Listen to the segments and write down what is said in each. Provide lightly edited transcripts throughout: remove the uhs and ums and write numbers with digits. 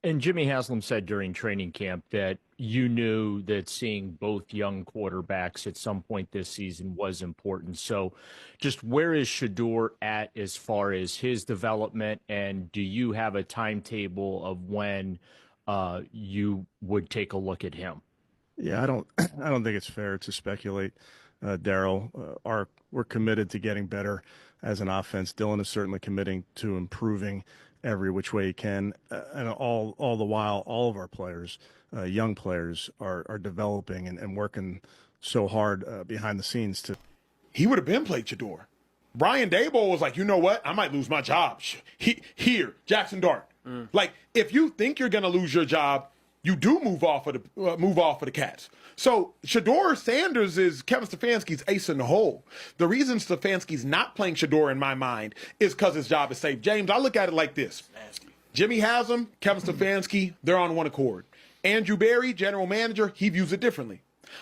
And Jimmy Haslam said during training camp that you knew that seeing both young quarterbacks at some point this season was important. So just where is Shedeur at as far as his development? And do you have a timetable of when you would take a look at him? Yeah, I don't think it's fair to speculate, Daryl. We're committed to getting better as an offense. Dylan is certainly committing to improving every which way he can, and all the while, all of our players, young players, are developing and working so hard behind the scenes to. He would have been played Shedeur. Brian Daboll was like, you know what? I might lose my job. Here, Jackson Dart. Like, if you think you're gonna lose your job, you do move off of the Cats. So Shedeur Sanders is Kevin Stefanski's ace in the hole. The reason Stefanski's not playing Shedeur in my mind is because his job is safe. James, I look at it like this. Jimmy Haslam, Kevin Stefanski, they're on one accord. Andrew Berry, general manager, he views it differently.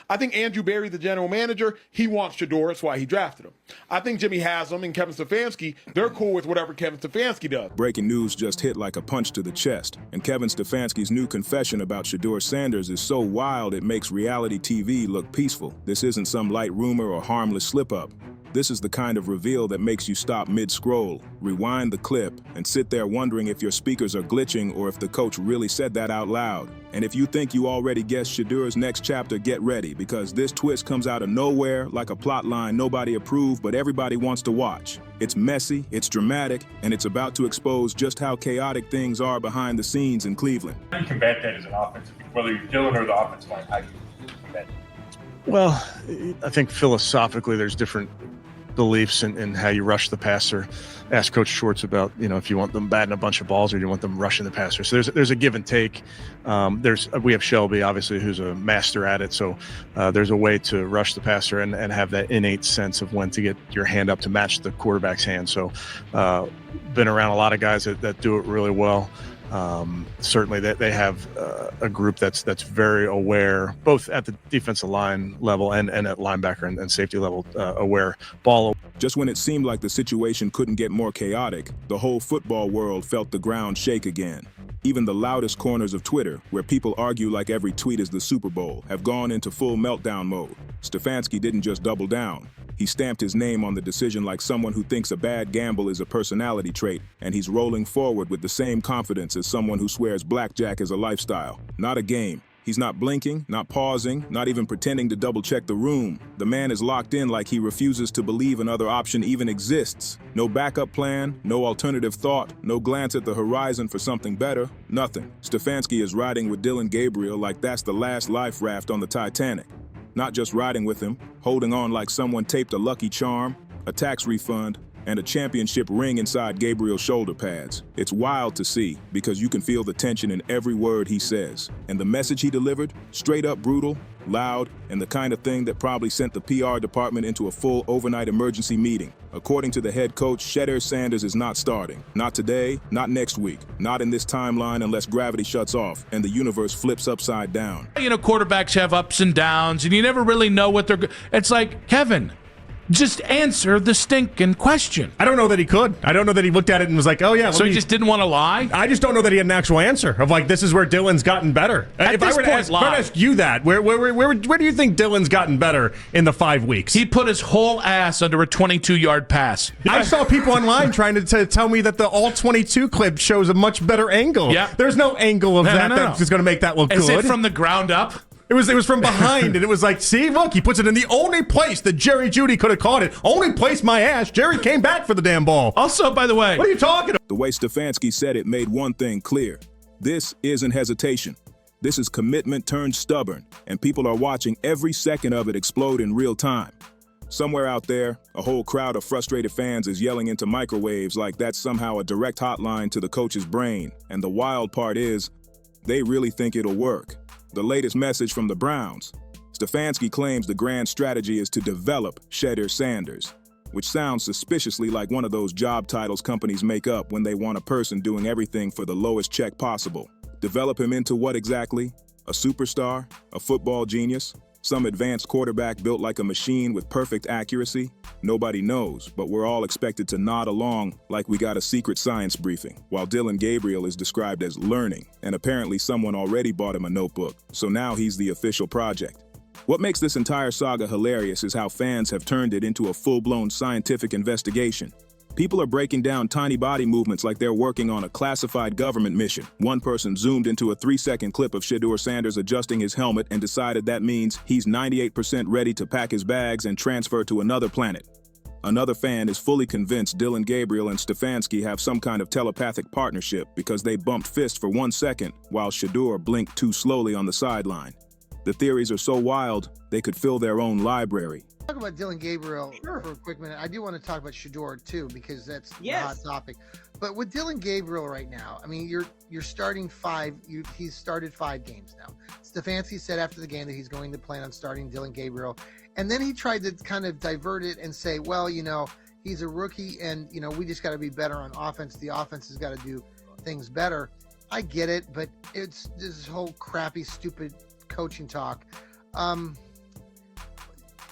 I think Andrew Berry, the general manager, he wants Shedeur. That's why he drafted him. I think Jimmy Haslam and Kevin Stefanski, they're cool with whatever Kevin Stefanski does. Breaking news just hit like a punch to the chest, and Kevin Stefanski's new confession about Shedeur Sanders is so wild it makes reality TV look peaceful. This isn't some light rumor or harmless slip-up. This is the kind of reveal that makes you stop mid-scroll, rewind the clip, and sit there wondering if your speakers are glitching or if the coach really said that out loud. And if you think you already guessed Shedeur's next chapter, get ready, because this twist comes out of nowhere like a plot line nobody approved but everybody wants to watch. It's messy, it's dramatic, and it's about to expose just how chaotic things are behind the scenes in Cleveland. How do you combat that as an offensive, whether you're Dylan or the offensive line? How do you combat that? Well, I think philosophically there's different beliefs in how you rush the passer. Ask Coach Schwartz about, if you want them batting a bunch of balls or do you want them rushing the passer. So there's a give and take. We have Shelby, obviously, who's a master at it. So there's a way to rush the passer and have that innate sense of when to get your hand up to match the quarterback's hand. So been around a lot of guys that do it really well. Certainly they have a group that's very aware, both at the defensive line level and at linebacker and safety level, aware ball. Just when it seemed like the situation couldn't get more chaotic, the whole football world felt the ground shake again. Even the loudest corners of Twitter, where people argue like every tweet is the Super Bowl, have gone into full meltdown mode. Stefanski didn't just double down. He stamped his name on the decision like someone who thinks a bad gamble is a personality trait, and he's rolling forward with the same confidence as someone who swears blackjack is a lifestyle, not a game. He's not blinking, not pausing, not even pretending to double-check the room. The man is locked in like he refuses to believe another option even exists. No backup plan, no alternative thought, no glance at the horizon for something better, nothing. Stefanski is riding with Dylan Gabriel like that's the last life raft on the Titanic. Not just riding with him, holding on like someone taped a lucky charm, a tax refund, and a championship ring inside Gabriel's shoulder pads. It's wild to see, because you can feel the tension in every word he says. And the message he delivered, straight up brutal, loud, and the kind of thing that probably sent the PR department into a full overnight emergency meeting. According to the head coach, Shedeur Sanders is not starting. Not today, not next week, not in this timeline unless gravity shuts off and the universe flips upside down. Quarterbacks have ups and downs, and you never really know what they're. It's like, Kevin, just answer the stinking question. I don't know that he could. I don't know that he looked at it and was like, oh, yeah. So he just didn't want to lie? I just don't know that he had an actual answer of like, this is where Dylan's gotten better. If I were to ask you that, where do you think Dylan's gotten better in the 5 weeks? He put his whole ass under a 22-yard pass. I saw people online trying to tell me that the all-22 clip shows a much better angle. Yeah. There's no angle of that's going to make that look good. Is it from the ground up? It was from behind, and it was like, see, look, he puts it in the only place that Jerry Jeudy could have caught it. Only place my ass. Jerry came back for the damn ball. Also, by the way, what are you talking about? The way Stefanski said it made one thing clear. This isn't hesitation. This is commitment turned stubborn, and people are watching every second of it explode in real time. Somewhere out there, a whole crowd of frustrated fans is yelling into microwaves like that's somehow a direct hotline to the coach's brain. And the wild part is, they really think it'll work. The latest message from the Browns. Stefanski claims the grand strategy is to develop Shedeur Sanders, which sounds suspiciously like one of those job titles companies make up when they want a person doing everything for the lowest check possible. Develop him into what exactly? A superstar? A football genius? Some advanced quarterback built like a machine with perfect accuracy? Nobody knows, but we're all expected to nod along like we got a secret science briefing, while Dillon Gabriel is described as learning, and apparently someone already bought him a notebook, so now he's the official project. What makes this entire saga hilarious is how fans have turned it into a full-blown scientific investigation. People are breaking down tiny body movements like they're working on a classified government mission. One person zoomed into a 3-second clip of Shedeur Sanders adjusting his helmet and decided that means he's 98% ready to pack his bags and transfer to another planet. Another fan is fully convinced Dillon Gabriel and Stefanski have some kind of telepathic partnership because they bumped fists for 1 second while Shedeur blinked too slowly on the sideline. The theories are so wild, they could fill their own library. Talk about Dillon Gabriel for a quick minute. I do want to talk about Shedeur too, because that's a hot topic. But with Dillon Gabriel right now, I mean, you're starting five. He's started 5 games now. Stefanski said after the game that he's going to plan on starting Dillon Gabriel, and then he tried to kind of divert it and say, well, he's a rookie, and we just got to be better on offense. The offense has got to do things better. I get it, but it's this whole crappy, stupid coaching talk.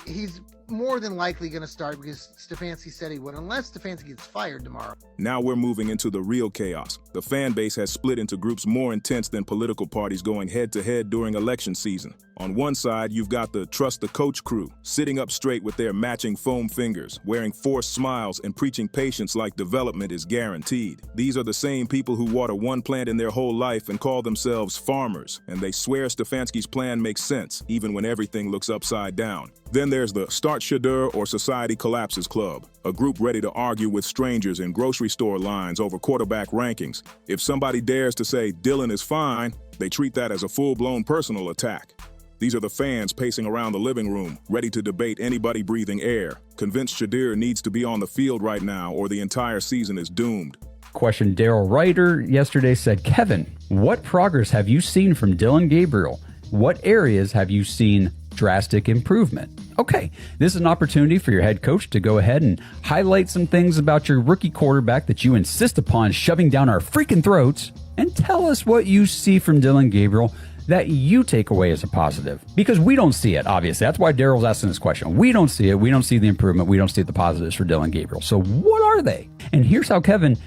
He's more than likely going to start because Stefanski said he would, unless Stefanski gets fired tomorrow. Now we're moving into the real chaos. The fan base has split into groups more intense than political parties going head-to-head during election season. On one side, you've got the trust the coach crew, sitting up straight with their matching foam fingers, wearing forced smiles and preaching patience like development is guaranteed. These are the same people who water one plant in their whole life and call themselves farmers, and they swear Stefanski's plan makes sense, even when everything looks upside down. Then there's the Start Shedeur or Society Collapses Club, a group ready to argue with strangers in grocery store lines over quarterback rankings. If somebody dares to say Dillon is fine, they treat that as a full-blown personal attack. These are the fans pacing around the living room, ready to debate anybody breathing air, convinced Shedeur needs to be on the field right now or the entire season is doomed. Question Daryl Ryder yesterday said, Kevin, what progress have you seen from Dillon Gabriel? What areas have you seen drastic improvement? Okay, this is an opportunity for your head coach to go ahead and highlight some things about your rookie quarterback that you insist upon shoving down our freaking throats, and tell us what you see from Dillon Gabriel that you take away as a positive. Because we don't see it, obviously. That's why Daryl's asking this question. We don't see it. We don't see the improvement. We don't see the positives for Dillon Gabriel. So what are they? And here's how Kevin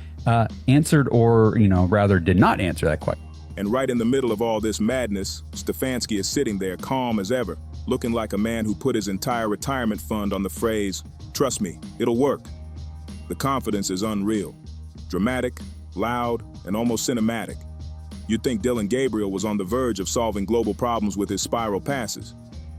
answered, or, rather did not answer that question. And right in the middle of all this madness, Stefanski is sitting there calm as ever, looking like a man who put his entire retirement fund on the phrase, "Trust me, it'll work." The confidence is unreal. Dramatic, loud, and almost cinematic. You'd think Dillon Gabriel was on the verge of solving global problems with his spiral passes.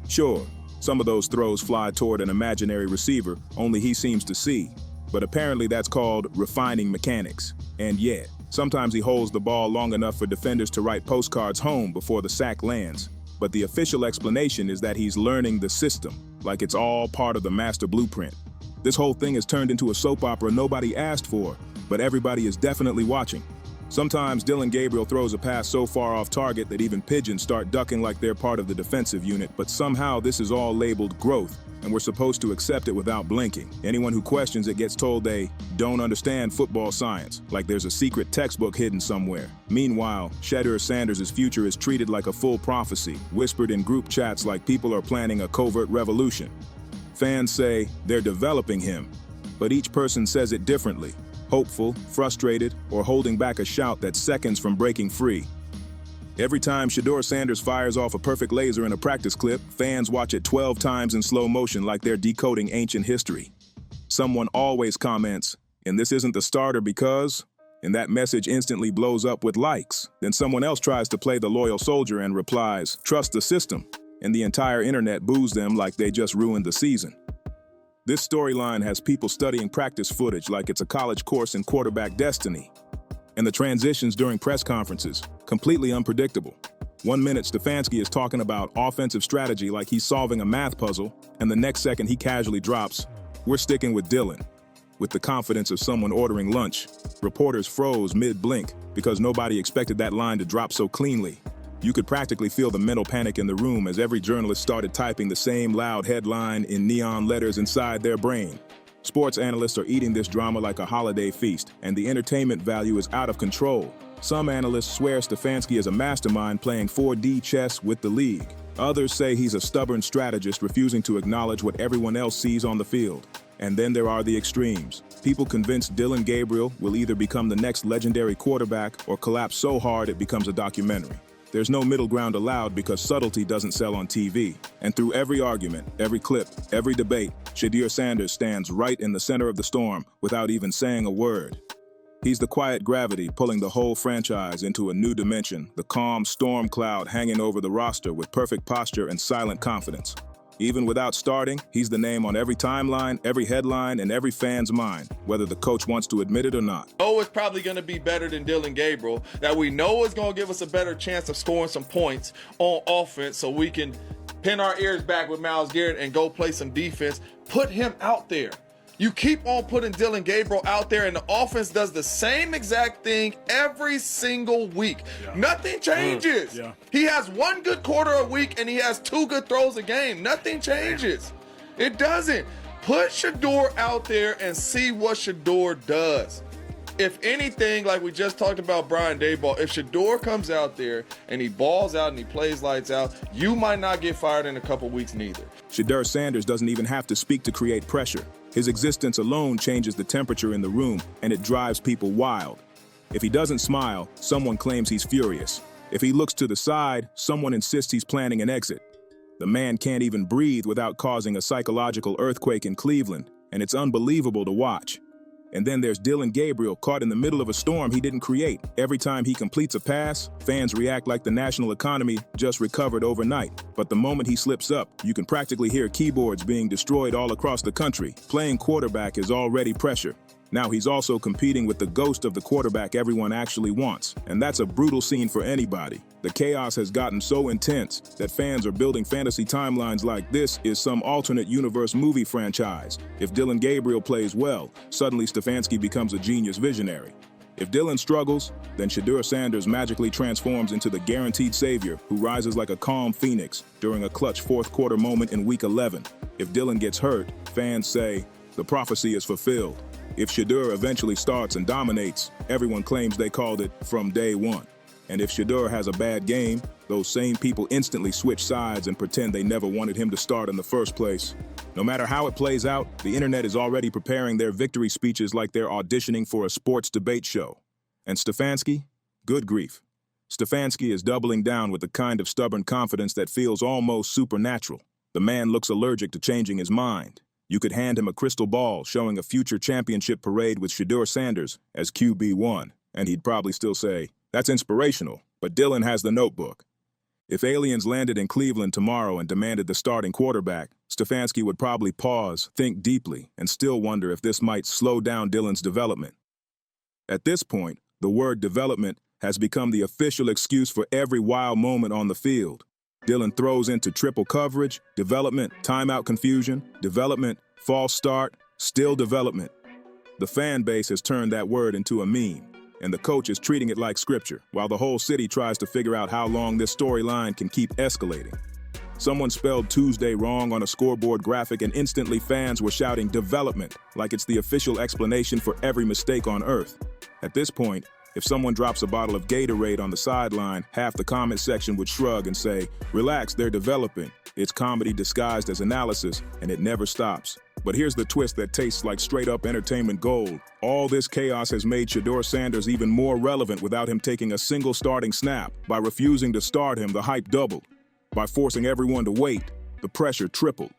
Sure, some of those throws fly toward an imaginary receiver only he seems to see, but apparently that's called refining mechanics. And yeah, sometimes he holds the ball long enough for defenders to write postcards home before the sack lands. But the official explanation is that he's learning the system, like it's all part of the master blueprint. This whole thing has turned into a soap opera nobody asked for, but everybody is definitely watching. Sometimes Dillon Gabriel throws a pass so far off target that even pigeons start ducking like they're part of the defensive unit, but somehow this is all labeled growth, and we're supposed to accept it without blinking. Anyone who questions it gets told they don't understand football science, like there's a secret textbook hidden somewhere. Meanwhile, Shedeur Sanders' future is treated like a full prophecy, whispered in group chats like people are planning a covert revolution. Fans say they're developing him, but each person says it differently. Hopeful, frustrated, or holding back a shout that's seconds from breaking free. Every time Shedeur Sanders fires off a perfect laser in a practice clip, fans watch it 12 times in slow motion like they're decoding ancient history. Someone always comments, "And this isn't the starter because," and that message instantly blows up with likes. Then someone else tries to play the loyal soldier and replies, "Trust the system," and the entire internet boos them like they just ruined the season. This storyline has people studying practice footage like it's a college course in quarterback destiny. And the transitions during press conferences, completely unpredictable. 1 minute Stefanski is talking about offensive strategy like he's solving a math puzzle, and the next second he casually drops, "We're sticking with Dillon." With the confidence of someone ordering lunch, reporters froze mid-blink because nobody expected that line to drop so cleanly. You could practically feel the mental panic in the room as every journalist started typing the same loud headline in neon letters inside their brain. Sports analysts are eating this drama like a holiday feast, and the entertainment value is out of control. Some analysts swear Stefanski is a mastermind playing 4D chess with the league. Others say he's a stubborn strategist refusing to acknowledge what everyone else sees on the field. And then there are the extremes. People convinced Dillon Gabriel will either become the next legendary quarterback or collapse so hard it becomes a documentary. There's no middle ground allowed because subtlety doesn't sell on TV. And through every argument, every clip, every debate, Shedeur Sanders stands right in the center of the storm without even saying a word. He's the quiet gravity pulling the whole franchise into a new dimension, the calm storm cloud hanging over the roster with perfect posture and silent confidence. Even without starting, he's the name on every timeline, every headline, and every fan's mind, whether the coach wants to admit it or not. Oh, it's probably going to be better than Dillon Gabriel, that we know is going to give us a better chance of scoring some points on offense so we can pin our ears back with Myles Garrett and go play some defense. Put him out there. You keep on putting Dillon Gabriel out there, and the offense does the same exact thing every single week. Yeah. Nothing changes. Yeah. He has one good quarter a week, and he has 2 good throws a game. Nothing changes. It doesn't. Put Shedeur out there and see what Shedeur does. If anything, like we just talked about Brian Daboll, if Shedeur comes out there and he balls out and he plays lights out, you might not get fired in a couple weeks neither. Shedeur Sanders doesn't even have to speak to create pressure. His existence alone changes the temperature in the room, and it drives people wild. If he doesn't smile, someone claims he's furious. If he looks to the side, someone insists he's planning an exit. The man can't even breathe without causing a psychological earthquake in Cleveland, and it's unbelievable to watch. And then there's Dillon Gabriel caught in the middle of a storm he didn't create. Every time he completes a pass, fans react like the national economy just recovered overnight. But the moment he slips up, you can practically hear keyboards being destroyed all across the country. Playing quarterback is already pressure. Now he's also competing with the ghost of the quarterback everyone actually wants. And that's a brutal scene for anybody. The chaos has gotten so intense that fans are building fantasy timelines like this is some alternate universe movie franchise. If Dillon Gabriel plays well, suddenly Stefanski becomes a genius visionary. If Dillon struggles, then Shedeur Sanders magically transforms into the guaranteed savior who rises like a calm phoenix during a clutch fourth quarter moment in Week 11. If Dillon gets hurt, fans say, the prophecy is fulfilled. If Shedeur eventually starts and dominates, everyone claims they called it from day one. And if Shedeur has a bad game, those same people instantly switch sides and pretend they never wanted him to start in the first place. No matter how it plays out, the internet is already preparing their victory speeches like they're auditioning for a sports debate show. And Stefanski? Good grief. Stefanski is doubling down with the kind of stubborn confidence that feels almost supernatural. The man looks allergic to changing his mind. You could hand him a crystal ball showing a future championship parade with Shedeur Sanders as QB1, and he'd probably still say, that's inspirational, but Dillon has the notebook. If aliens landed in Cleveland tomorrow and demanded the starting quarterback, Stefanski would probably pause, think deeply, and still wonder if this might slow down Dillon's development. At this point, the word development has become the official excuse for every wild moment on the field. Dillon throws into triple coverage, development, timeout confusion, development, false start, still development. The fan base has turned that word into a meme, and the coach is treating it like scripture, while the whole city tries to figure out how long this storyline can keep escalating. Someone spelled Tuesday wrong on a scoreboard graphic, and instantly fans were shouting development, like it's the official explanation for every mistake on earth. At this point, if someone drops a bottle of Gatorade on the sideline, half the comment section would shrug and say, relax, they're developing. It's comedy disguised as analysis, and it never stops. But here's the twist that tastes like straight-up entertainment gold. All this chaos has made Shedeur Sanders even more relevant without him taking a single starting snap. By refusing to start him, the hype doubled. By forcing everyone to wait, the pressure tripled.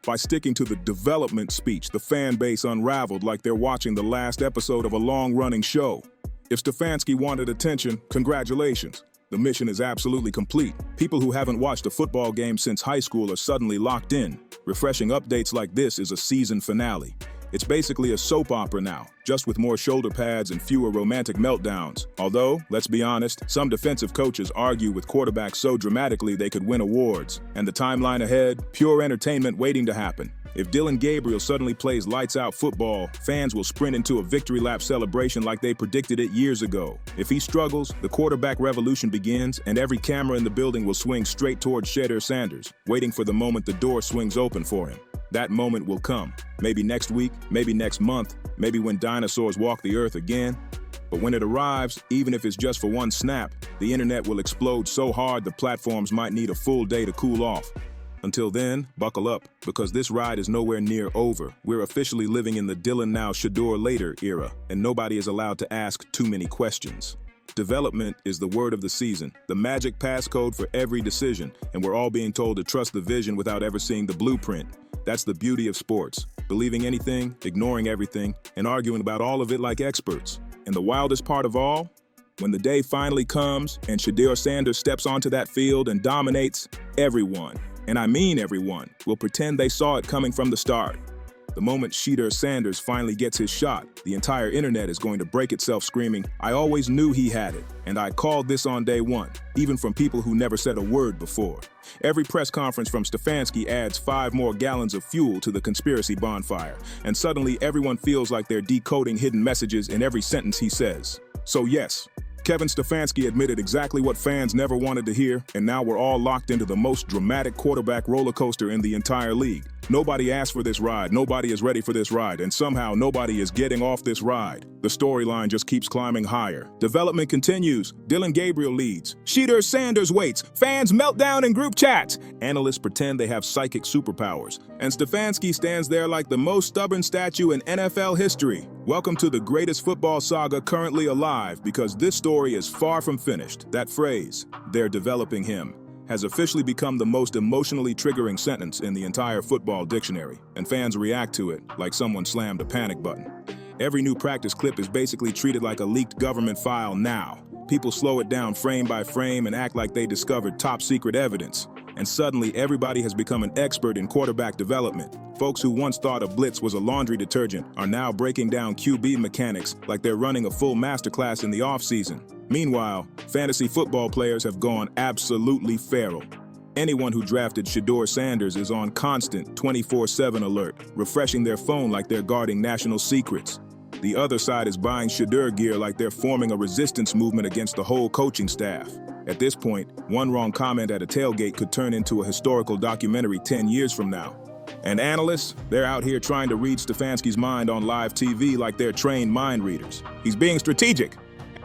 By sticking to the development speech, the fan base unraveled like they're watching the last episode of a long-running show. If Stefanski wanted attention, congratulations. The mission is absolutely complete. People who haven't watched a football game since high school are suddenly locked in. Refreshing updates like this is a season finale. It's basically a soap opera now, just with more shoulder pads and fewer romantic meltdowns. Although, let's be honest, some defensive coaches argue with quarterbacks so dramatically they could win awards. And the timeline ahead, pure entertainment waiting to happen. If Dillon Gabriel suddenly plays lights-out football, fans will sprint into a victory lap celebration like they predicted it years ago. If he struggles, the quarterback revolution begins, and every camera in the building will swing straight towards Shedeur Sanders, waiting for the moment the door swings open for him. That moment will come. Maybe next week, maybe next month, maybe when dinosaurs walk the earth again. But when it arrives, even if it's just for one snap, the internet will explode so hard the platforms might need a full day to cool off. Until then, buckle up, because this ride is nowhere near over. We're officially living in the Dylan now, Shedeur later era, and nobody is allowed to ask too many questions. Development is the word of the season, the magic passcode for every decision, and we're all being told to trust the vision without ever seeing the blueprint. That's the beauty of sports, believing anything, ignoring everything, and arguing about all of it like experts. And the wildest part of all? When the day finally comes and Shedeur Sanders steps onto that field and dominates, everyone, and I mean everyone, will pretend they saw it coming from the start. The moment Shedeur Sanders finally gets his shot, the entire internet is going to break itself screaming, "I always knew he had it, and I called this on day one," even from people who never said a word before. Every press conference from Stefanski adds 5 more gallons of fuel to the conspiracy bonfire, and suddenly everyone feels like they're decoding hidden messages in every sentence he says. So yes, Kevin Stefanski admitted exactly what fans never wanted to hear, and now we're all locked into the most dramatic quarterback roller coaster in the entire league. Nobody asked for this ride, nobody is ready for this ride, and somehow nobody is getting off this ride. The storyline just keeps climbing higher. Development continues. Dylan Gabriel leads. Shedeur Sanders waits. Fans melt down in group chats. Analysts pretend they have psychic superpowers. And Stefanski stands there like the most stubborn statue in NFL history. Welcome to the greatest football saga currently alive, because this story is far from finished. That phrase, "they're developing him," has officially become the most emotionally triggering sentence in the entire football dictionary, and fans react to it like someone slammed a panic button. Every new practice clip is basically treated like a leaked government file now. People slow it down frame by frame and act like they discovered top secret evidence. And suddenly everybody has become an expert in quarterback development. Folks who once thought a blitz was a laundry detergent are now breaking down QB mechanics like they're running a full masterclass in the offseason. Meanwhile, fantasy football players have gone absolutely feral. Anyone who drafted Shedeur Sanders is on constant 24/7 alert, refreshing their phone like they're guarding national secrets. The other side is buying Shedeur gear like they're forming a resistance movement against the whole coaching staff. At this point, one wrong comment at a tailgate could turn into a historical documentary 10 years from now. And analysts, they're out here trying to read Stefanski's mind on live TV like they're trained mind readers. He's being strategic.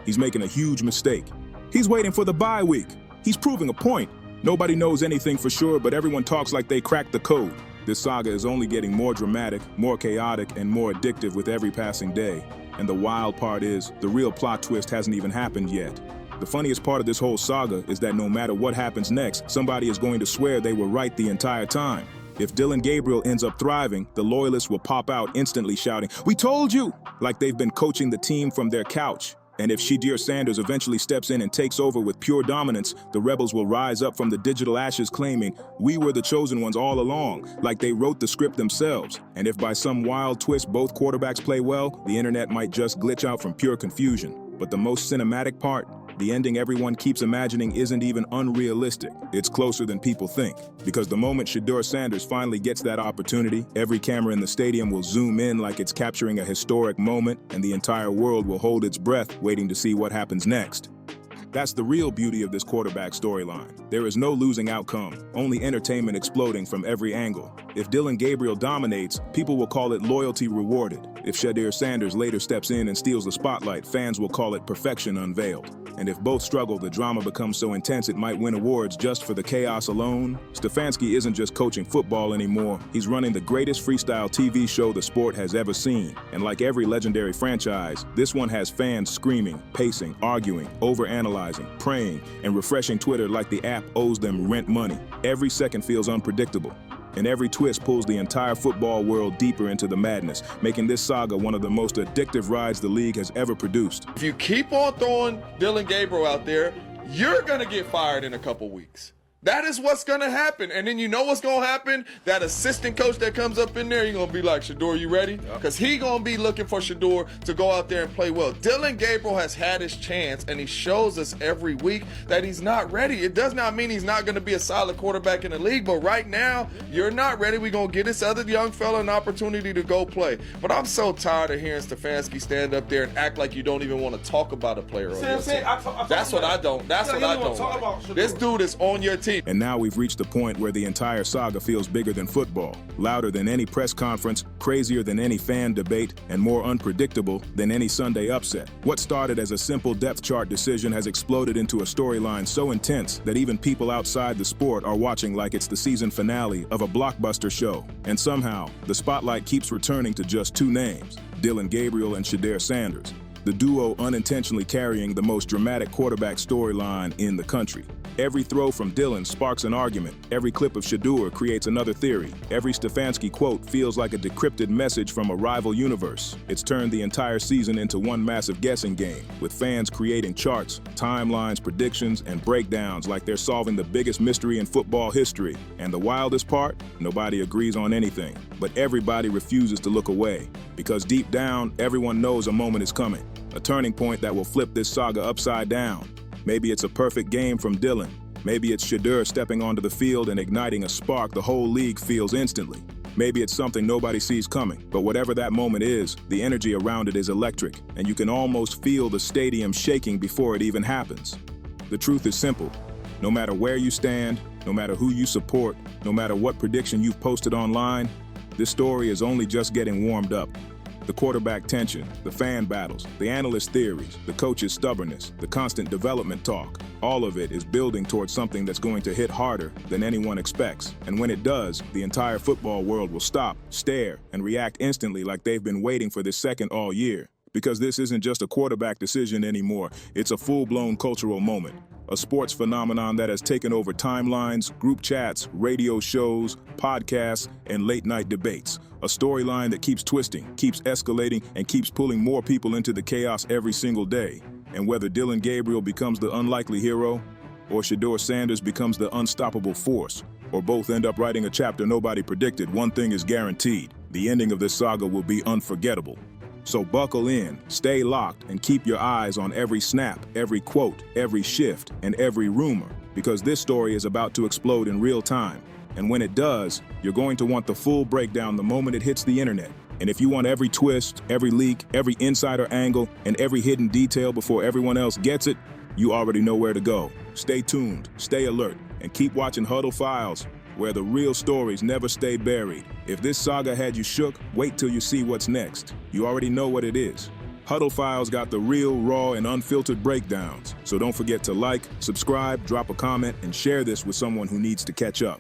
He's making a huge mistake. He's waiting for the bye week. He's proving a point. Nobody knows anything for sure, but everyone talks like they cracked the code. This saga is only getting more dramatic, more chaotic, and more addictive with every passing day. And the wild part is, the real plot twist hasn't even happened yet. The funniest part of this whole saga is that no matter what happens next, somebody is going to swear they were right the entire time. If Dylan Gabriel ends up thriving, the loyalists will pop out instantly shouting, "We told you!" like they've been coaching the team from their couch. And if Shedeur Sanders eventually steps in and takes over with pure dominance, the rebels will rise up from the digital ashes claiming, "We were the chosen ones all along," like they wrote the script themselves. And if by some wild twist both quarterbacks play well, the internet might just glitch out from pure confusion. But the most cinematic part, the ending everyone keeps imagining, isn't even unrealistic. It's closer than people think. Because the moment Shedeur Sanders finally gets that opportunity, every camera in the stadium will zoom in like it's capturing a historic moment, and the entire world will hold its breath waiting to see what happens next. That's the real beauty of this quarterback storyline. There is no losing outcome, only entertainment exploding from every angle. If Dylan Gabriel dominates, people will call it loyalty rewarded. If Shedeur Sanders later steps in and steals the spotlight, fans will call it perfection unveiled. And if both struggle, the drama becomes so intense it might win awards just for the chaos alone. Stefanski isn't just coaching football anymore. He's running the greatest freestyle TV show the sport has ever seen. And like every legendary franchise, this one has fans screaming, pacing, arguing, overanalyzing, praying, and refreshing Twitter like the app owes them rent money. Every second feels unpredictable. And every twist pulls the entire football world deeper into the madness, making this saga one of the most addictive rides the league has ever produced. If you keep on throwing Dylan Gabriel out there, you're going to get fired in a couple weeks. That is what's going to happen. And then you know what's going to happen? That assistant coach that comes up in there, you're going to be like, "Shedeur, you ready?" Because he going to be looking for Shedeur to go out there and play well. Dylan Gabriel has had his chance, and he shows us every week that he's not ready. It does not mean he's not going to be a solid quarterback in the league, but right now, you're not ready. We're going to get this other young fella an opportunity to go play. But I'm so tired of hearing Stefanski stand up there and act like you don't even want to talk about a player on your team. That's what I don't. That's what I don't. This dude is on your team. team. And now we've reached the point where the entire saga feels bigger than football, louder than any press conference, crazier than any fan debate, and more unpredictable than any Sunday upset. What started as a simple depth chart decision has exploded into a storyline so intense that even people outside the sport are watching like it's the season finale of a blockbuster show. And somehow, the spotlight keeps returning to just two names, Dillon Gabriel and Shedeur Sanders, the duo unintentionally carrying the most dramatic quarterback storyline in the country. Every throw from Dillon sparks an argument. Every clip of Shedeur creates another theory. Every Stefanski quote feels like a decrypted message from a rival universe. It's turned the entire season into one massive guessing game, with fans creating charts, timelines, predictions, and breakdowns like they're solving the biggest mystery in football history. And the wildest part? Nobody agrees on anything, but everybody refuses to look away. Because deep down, everyone knows a moment is coming. A turning point that will flip this saga upside down. Maybe it's a perfect game from Dillon. Maybe it's Shedeur stepping onto the field and igniting a spark the whole league feels instantly. Maybe it's something nobody sees coming. But whatever that moment is, the energy around it is electric, and you can almost feel the stadium shaking before it even happens. The truth is simple. No matter where you stand, no matter who you support, no matter what prediction you've posted online, this story is only just getting warmed up. The quarterback tension, the fan battles, the analyst theories, the coach's stubbornness, the constant development talk, all of it is building towards something that's going to hit harder than anyone expects. And when it does, the entire football world will stop, stare, and react instantly like they've been waiting for this second all year. Because this isn't just a quarterback decision anymore, it's a full-blown cultural moment. A sports phenomenon that has taken over timelines, group chats, radio shows, podcasts, and late-night debates. A storyline that keeps twisting, keeps escalating, and keeps pulling more people into the chaos every single day. And whether Dillon Gabriel becomes the unlikely hero, or Shedeur Sanders becomes the unstoppable force, or both end up writing a chapter nobody predicted, one thing is guaranteed: the ending of this saga will be unforgettable. So buckle in, stay locked, and keep your eyes on every snap, every quote, every shift, and every rumor, because this story is about to explode in real time. And when it does, you're going to want the full breakdown the moment it hits the internet. And if you want every twist, every leak, every insider angle, and every hidden detail before everyone else gets it, you already know where to go. Stay tuned, stay alert, and keep watching Huddle Files, where the real stories never stay buried. If this saga had you shook, wait till you see what's next. You already know what it is. Huddle Files got the real, raw, and unfiltered breakdowns. So don't forget to like, subscribe, drop a comment, and share this with someone who needs to catch up.